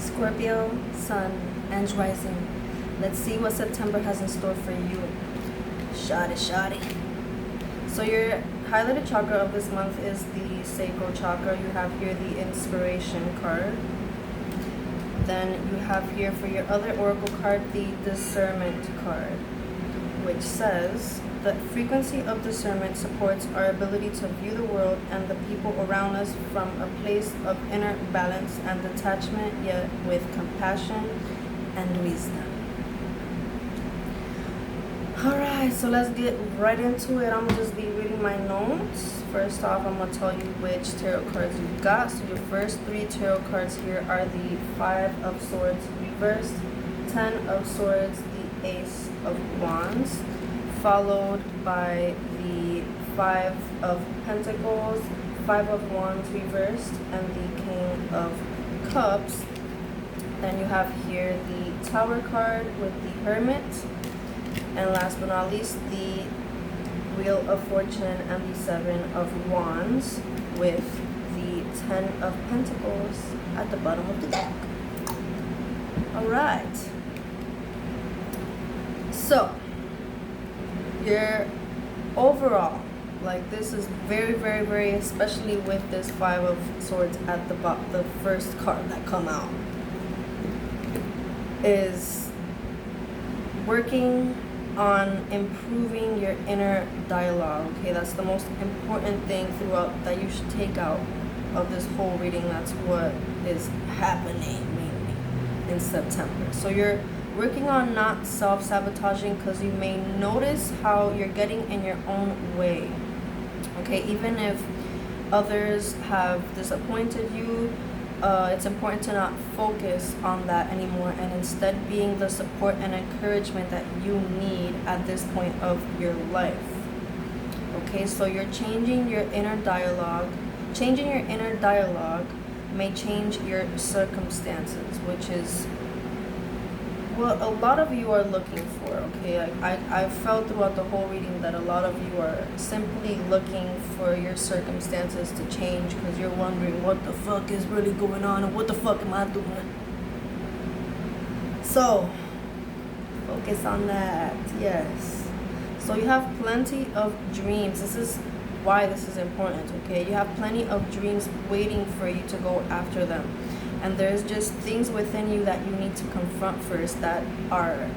Scorpio, Sun, and Rising. Let's see what September has in store for you. Shoddy. So your highlighted chakra of this month is the sacral chakra. You have here the inspiration card. Then you have here for your other oracle card the discernment card, which says the frequency of discernment supports our ability to view the world and the people around us from a place of inner balance and detachment, yet with compassion and wisdom. Alright, so let's get right into it. I'm going to just be reading my notes. First off, I'm going to tell you which tarot cards you got. So your first three tarot cards here are the 5 of Swords reversed, 10 of Swords, the Ace of Wands, followed by the 5 of Pentacles, 5 of Wands reversed, and the King of Cups. Then you have here the Tower card with the Hermit. And last but not least, the Wheel of Fortune and the 7 of Wands with the 10 of Pentacles at the bottom of the deck. Alright. So, your overall, like this is very, especially with this 5 of Swords at the first card that come out, is working on improving your inner dialogue. Okay, that's the most important thing throughout that you should take out of this whole reading. That's what is happening mainly in September. So you're working on not self-sabotaging, because you may notice how you're getting in your own way. Okay, even if others have disappointed you, it's important to not focus on that anymore and instead being the support and encouragement that you need at this point of your life. Okay, so you're changing your inner dialogue. Changing your inner dialogue may change your circumstances, which is what a lot of you are looking for. Okay, I felt throughout the whole reading that a lot of you are simply looking for your circumstances to change because you're wondering what the fuck is really going on and what the fuck am I doing. So focus on that. Yes, so you have plenty of dreams. This is why this is important. Okay, you have plenty of dreams waiting for you to go after them. And there's just things within you that you need to confront first that are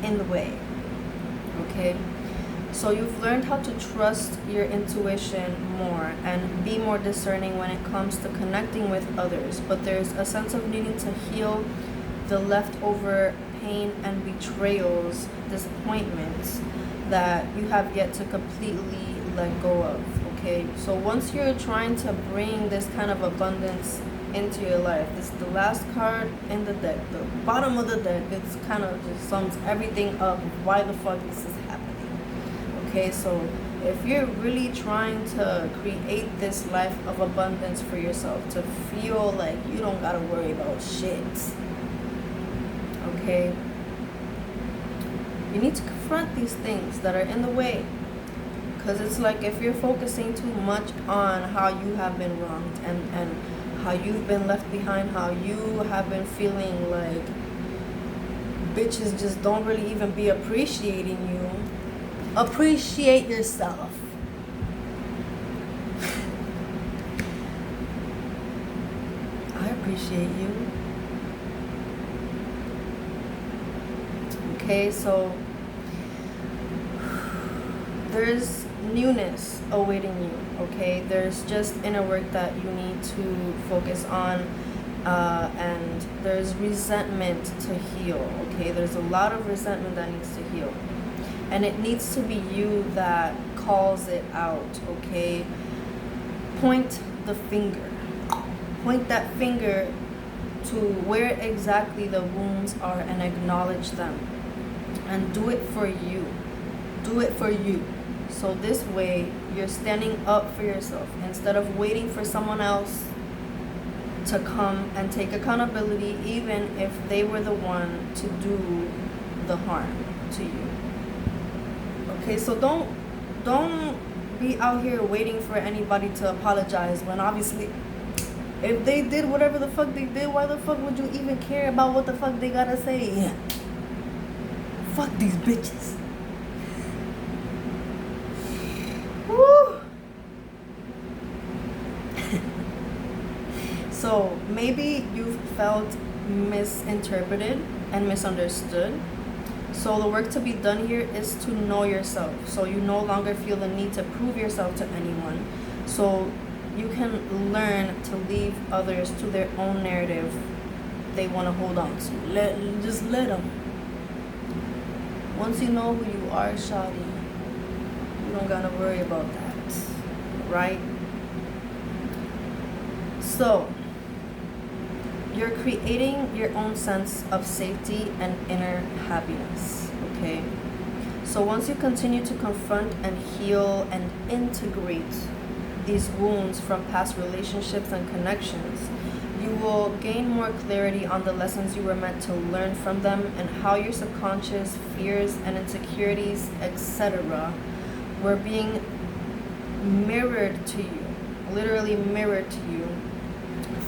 in the way. Okay? So you've learned how to trust your intuition more and be more discerning when it comes to connecting with others. But there's a sense of needing to heal the leftover pain and betrayals, disappointments that you have yet to completely let go of. Okay? So once you're trying to bring this kind of abundance into your life, this is the last card in the deck, the bottom of the deck. It's kind of just sums everything up why the fuck this is happening. Okay, so if you're really trying to create this life of abundance for yourself, to feel like you don't gotta worry about shit, okay, you need to confront these things that are in the way. Because it's like if you're focusing too much on how you have been wronged and how you've been left behind, how you have been feeling like bitches just don't really even be appreciating you. Appreciate yourself. I appreciate you. Okay, so there's newness awaiting you. Okay, there's just inner work that you need to focus on, and there's resentment to heal. Okay, there's a lot of resentment that needs to heal, and it needs to be you that calls it out. Okay, point the finger, point that finger to where exactly the wounds are and acknowledge them, and do it for you. Do it for you. So this way, you're standing up for yourself instead of waiting for someone else to come and take accountability, even if they were the one to do the harm to you. Okay, so don't be out here waiting for anybody to apologize when obviously If they did whatever the fuck they did, why the fuck would you even care about what the fuck they gotta say? Fuck these bitches. Woo. So maybe you've felt misinterpreted and misunderstood. So the work to be done here is to know yourself. So you no longer feel the need to prove yourself to anyone. So you can learn to leave others to their own narrative they want to hold on to. Just let them. Once you know who you are, shawty, you don't gotta worry about that, right? So you're creating your own sense of safety and inner happiness, okay? So once you continue to confront and heal and integrate these wounds from past relationships and connections, you will gain more clarity on the lessons you were meant to learn from them and how your subconscious fears and insecurities, etc., were being mirrored to you, literally mirrored to you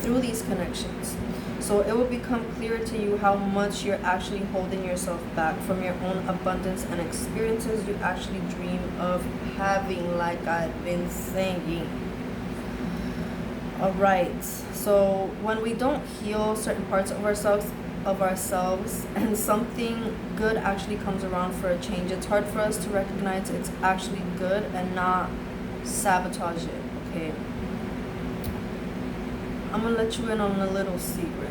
through these connections. So it will become clear to you how much you're actually holding yourself back from your own abundance and experiences you actually dream of having, like I've been saying. Alright, so when we don't heal certain parts of ourselves and something good actually comes around for a change, it's hard for us to recognize it's actually good and not sabotage it, okay? I'm gonna let you in on a little secret.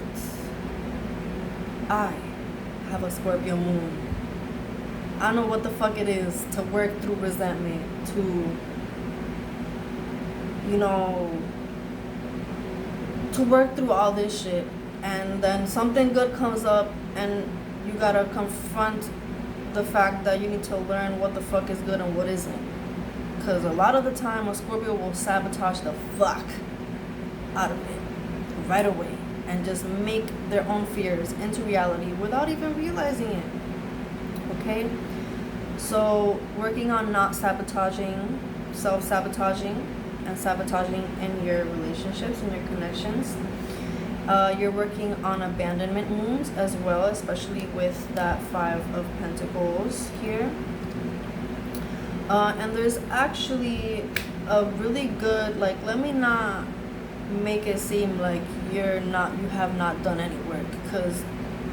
I have a Scorpio moon. I know what the fuck it is to work through resentment, to work through all this shit, and then something good comes up and you gotta confront the fact that you need to learn what the fuck is good and what isn't. Because a lot of the time a Scorpio will sabotage the fuck out of it right away and just make their own fears into reality without even realizing it. Okay? So working on not sabotaging, self-sabotaging, and sabotaging in your relationships and your connections. You're working on abandonment wounds as well, especially with that 5 of Pentacles here. And there's actually a really good, like, let me not make it seem like you have not done any work, because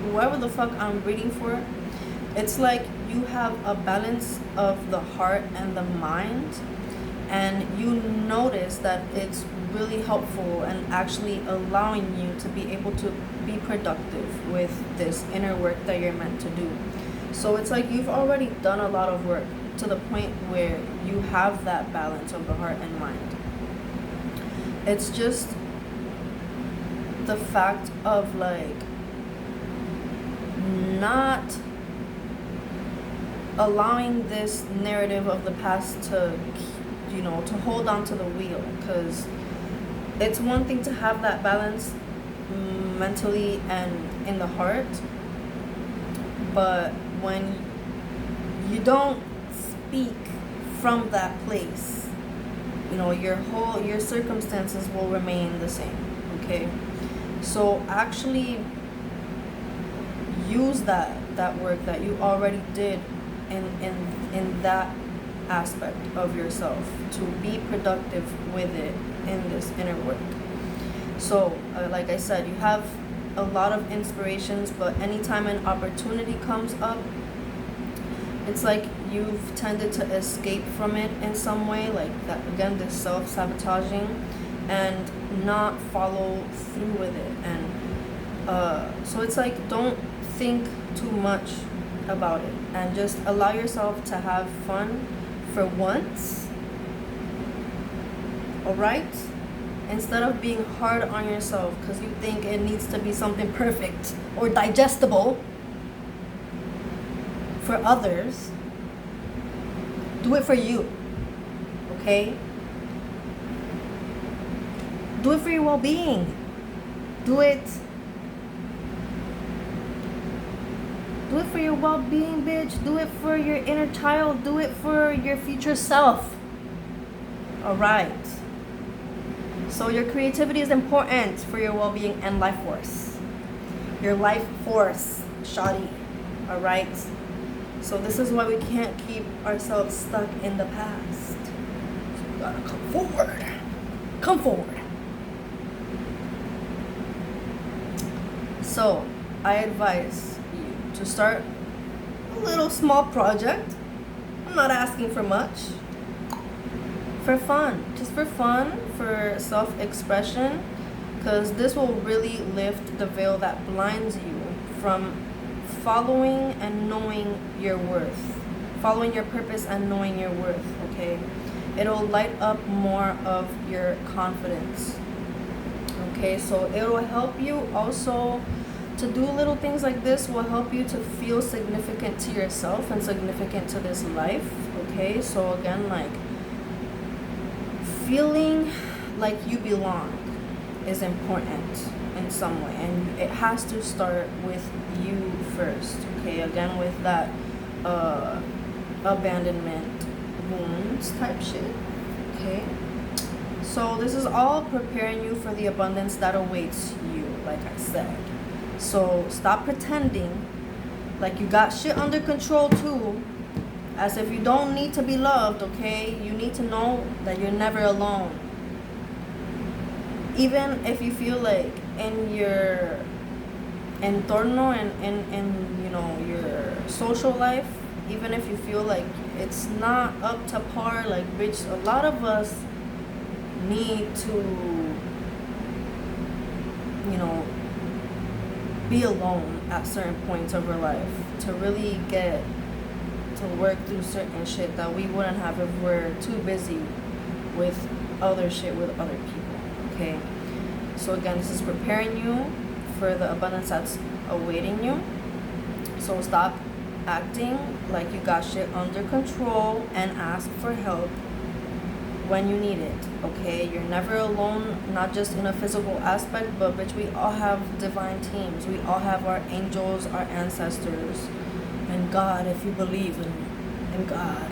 whoever the fuck I'm reading for, it's like you have a balance of the heart and the mind, and you notice that it's really helpful and actually allowing you to be able to be productive with this inner work that you're meant to do. So it's like you've already done a lot of work to the point where you have that balance of the heart and mind. It's just the fact of like not allowing this narrative of the past to hold on to the wheel, because it's one thing to have that balance mentally and in the heart, but when you don't speak from that place, your circumstances will remain the same. Okay, so actually use that work that you already did in that aspect of yourself to be productive with it in this inner work. So like I said, you have a lot of inspirations, but anytime an opportunity comes up, it's like you've tended to escape from it in some way, like that, again, this self-sabotaging, and not follow through with it. And so it's like, don't think too much about it and just allow yourself to have fun for once. Alright? Instead of being hard on yourself because you think it needs to be something perfect or digestible for others, do it for you. Okay? Do it for your well-being. Do it for your well-being, bitch. Do it for your inner child. Do it for your future self. Alright. So your creativity is important for your well-being and life force. Your life force, shoddy. All right. So this is why we can't keep ourselves stuck in the past. So we gotta come forward. Come forward. So I advise you to start a little small project. I'm not asking for much. For fun, just for fun, for self-expression, because this will really lift the veil that blinds you from following and knowing your worth, following your purpose and knowing your worth. Okay, it'll light up more of your confidence. Okay, so it will help you also to do little things like this. Will help you to feel significant to yourself and significant to this life. Okay, so again, like, feeling like you belong is important in some way, and it has to start with you first. Okay, again, with that abandonment wounds type shit. Okay, so this is all preparing you for the abundance that awaits you, like I said. So stop pretending like you got shit under control too, as if you don't need to be loved. Okay, you need to know that you're never alone. Even if you feel like in your entorno and in you know, your social life, even if you feel like it's not up to par, like, bitch, a lot of us need to, you know, be alone at certain points of our life to really get to work through certain shit that we wouldn't have if we're too busy with other shit with other people. Okay, so again, this is preparing you for the abundance that's awaiting you. So stop acting like you got shit under control and ask for help when you need it. Okay, you're never alone, not just in a physical aspect, but bitch, we all have divine teams. We all have our angels, our ancestors, and God, if you believe in God.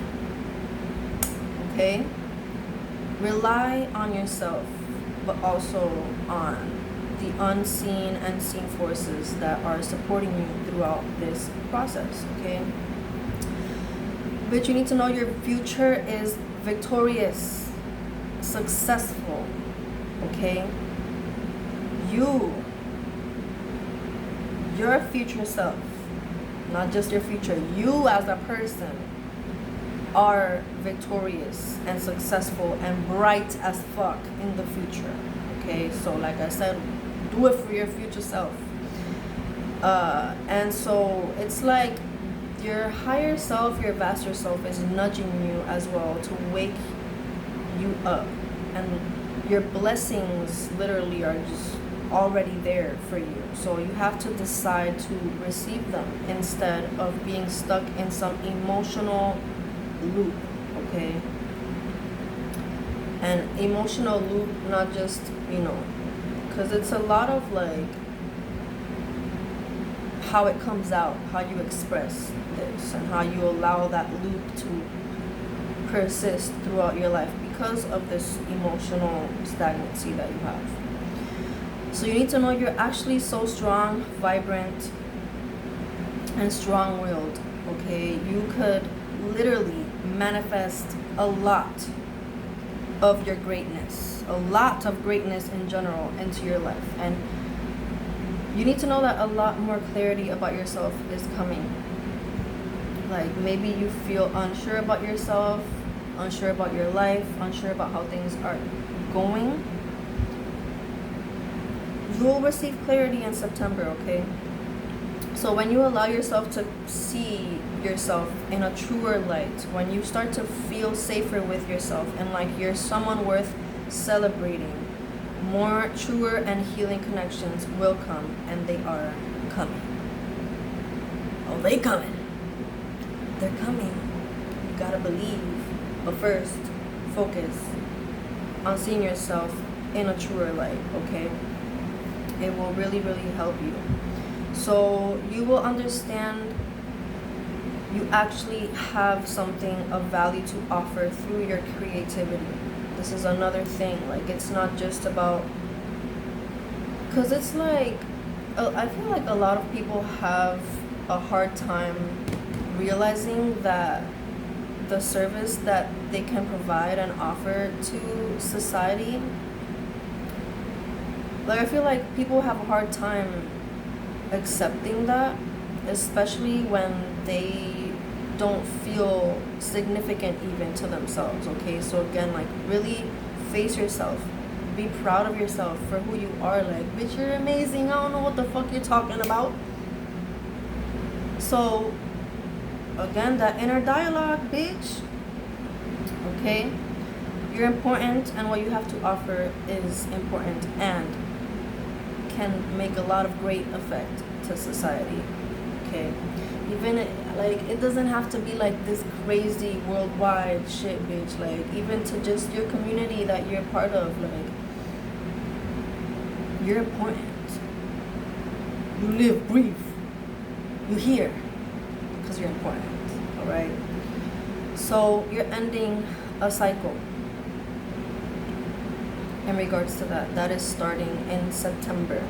Okay, rely on yourself, but also on the unseen and seen forces that are supporting you throughout this process. Okay, but you need to know your future is victorious, successful. Okay, your future self, not just your future, you as a person are victorious and successful and bright as fuck in the future. Okay, so like I said, do it for your future self. And so it's like your higher self, your vaster self is nudging you as well to wake you up, and your blessings literally are just already there for you. So you have to decide to receive them instead of being stuck in some emotional loop. Okay, and emotional loop, not just, you know, because it's a lot of like how it comes out, how you express this, and how you allow that loop to persist throughout your life because of this emotional stagnancy that you have. So you need to know you're actually so strong, vibrant, and strong-willed. Okay, you could literally manifest a lot of your greatness, a lot of greatness in general into your life. And you need to know that a lot more clarity about yourself is coming. Like, maybe you feel unsure about yourself, unsure about your life, unsure about how things are going. You'll receive clarity in September. Okay, so when you allow yourself to see yourself in a truer light, when you start to feel safer with yourself and like you're someone worth celebrating, more truer and healing connections will come, and they are coming. Oh, they coming. They're coming. You gotta believe. But first, focus on seeing yourself in a truer light. Okay, it will really, really help you. So you will understand you actually have something of value to offer through your creativity. The This is another thing. Like, it's not just about, because it's like, I feel like a lot of people have a hard time realizing that the service that they can provide and offer to society, like, I feel like people have a hard time accepting that, especially when they don't feel significant even to themselves. Okay, so again, like, really face yourself, be proud of yourself for who you are. Like, bitch, you're amazing. I don't know what the fuck you're talking about. So again, that inner dialogue, bitch. Okay, you're important, and what you have to offer is important and can make a lot of great effect to society. Okay, even like, it doesn't have to be like this crazy worldwide shit, bitch. Like, even to just your community that you're part of, like, you're important. You live, breathe, you here because you're important. All right, so you're ending a cycle in regards to that is starting in September,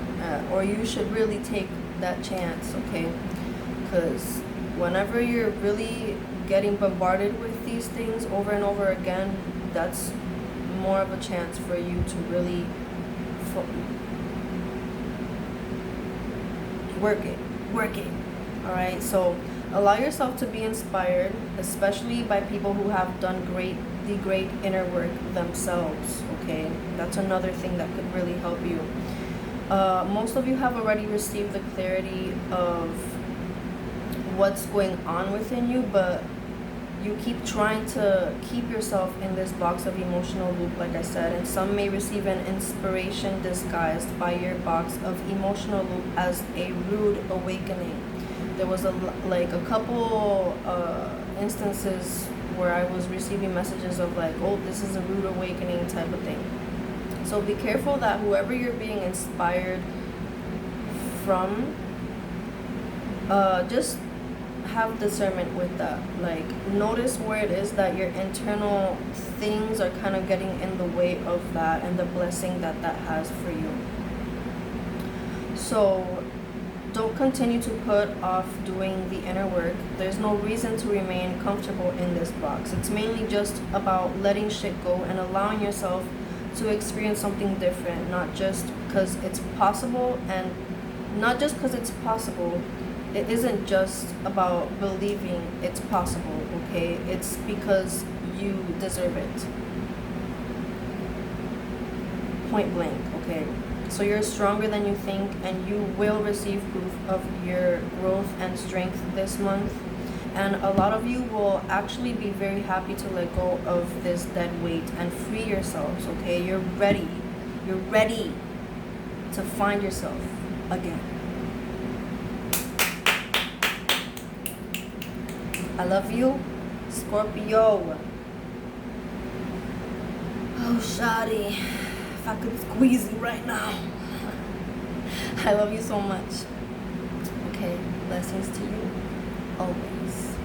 or you should really take that chance. Okay, because whenever you're really getting bombarded with these things over and over again, that's more of a chance for you to really work it. All right, so allow yourself to be inspired, especially by people who have done the great inner work themselves. Okay, that's another thing that could really help you. Most of you have already received the clarity of what's going on within you, but you keep trying to keep yourself in this box of emotional loop, like I said, and some may receive an inspiration disguised by your box of emotional loop as a rude awakening. There was a couple instances where I was receiving messages of like, oh, this is a rude awakening type of thing. So be careful that whoever you're being inspired from, just have discernment with that. Like, notice where it is that your internal things are kind of getting in the way of that and the blessing that has for you. So don't continue to put off doing the inner work. There's no reason to remain comfortable in this box. It's mainly just about letting shit go and allowing yourself to experience something different, not just because it's possible, and not just because it's possible. It isn't just about believing it's possible, okay? It's because you deserve it. Point blank, okay? So you're stronger than you think, and you will receive proof of your growth and strength this month. And a lot of you will actually be very happy to let go of this dead weight and free yourselves, okay? You're ready. You're ready to find yourself again. I love you, Scorpio. Oh, shawty, if I could squeeze you right now. I love you so much. Okay, blessings to you always.